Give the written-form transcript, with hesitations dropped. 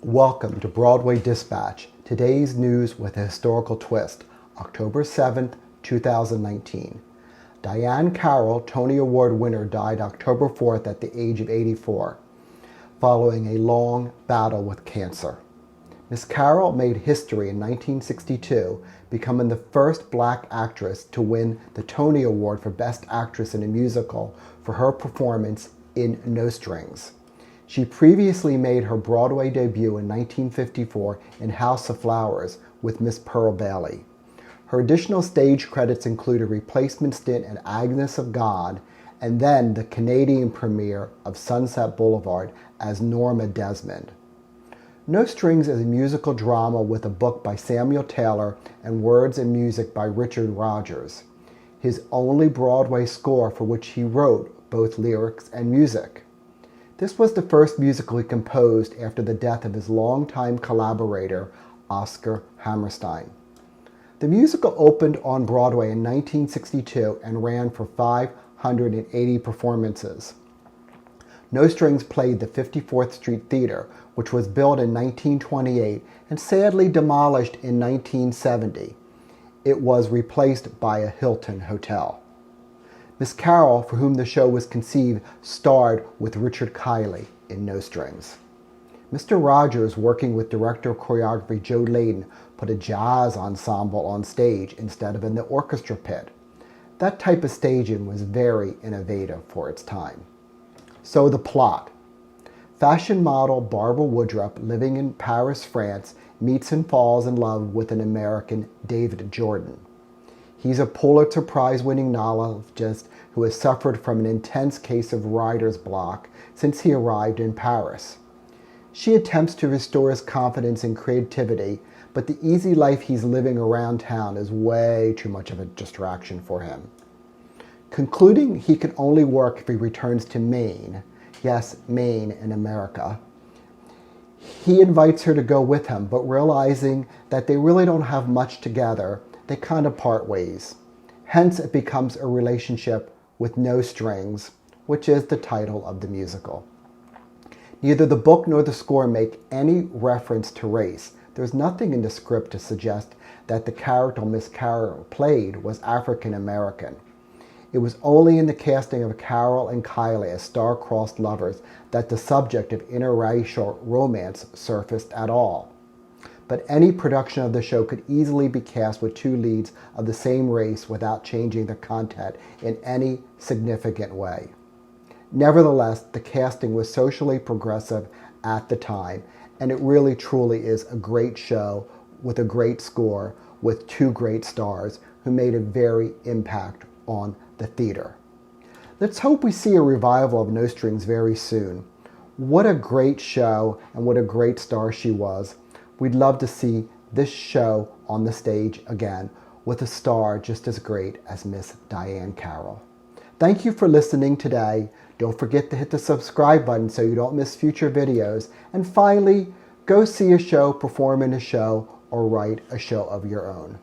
Welcome to Broadway Dispatch, today's news with a historical twist, October 7th, 2019. Diahann Carroll, Tony Award winner, died October 4th at the age of 84, following a long battle with cancer. Miss Carroll made history in 1962, becoming the first black actress to win the Tony Award for Best Actress in a Musical for her performance in No Strings. She previously made her Broadway debut in 1954 in House of Flowers with Miss Pearl Bailey. Her additional stage credits include a replacement stint in Agnes of God and then the Canadian premiere of Sunset Boulevard as Norma Desmond. No Strings is a musical drama with a book by Samuel Taylor and words and music by Richard Rodgers, his only Broadway score for which he wrote both lyrics and music. This was the first musical he composed after the death of his longtime collaborator, Oscar Hammerstein. The musical opened on Broadway in 1962 and ran for 580 performances. No Strings played the 54th Street Theater, which was built in 1928 and sadly demolished in 1970. It was replaced by a Hilton Hotel. Miss Carroll, for whom the show was conceived, starred with Richard Kiley in No Strings. Mr. Rodgers, working with director of choreography Joe Layden, put a jazz ensemble on stage instead of in the orchestra pit. That type of staging was very innovative for its time. So the plot. Fashion model Barbara Woodruff, living in Paris, France, meets and falls in love with an American, David Jordan. He's a Pulitzer Prize-winning novelist who has suffered from an intense case of writer's block since he arrived in Paris. She attempts to restore his confidence and creativity, but the easy life he's living around town is way too much of a distraction for him. Concluding he can only work if he returns to Maine, yes, Maine in America, he invites her to go with him, but realizing that they really don't have much together, they kind of part ways. Hence, it becomes a relationship with no strings, which is the title of the musical. Neither the book nor the score make any reference to race. There's nothing in the script to suggest that the character Miss Carroll played was African American. It was only in the casting of Carroll and Kiley as star-crossed lovers that the subject of interracial romance surfaced at all. But any production of the show could easily be cast with two leads of the same race without changing the content in any significant way. Nevertheless, the casting was socially progressive at the time, and it really truly is a great show with a great score with two great stars who made a very impact on the theater. Let's hope we see a revival of No Strings very soon. What a great show and what a great star she was. We'd love to see this show on the stage again with a star just as great as Miss Diahann Carroll. Thank you for listening today. Don't forget to hit the subscribe button so you don't miss future videos. And finally, go see a show, perform in a show, or write a show of your own.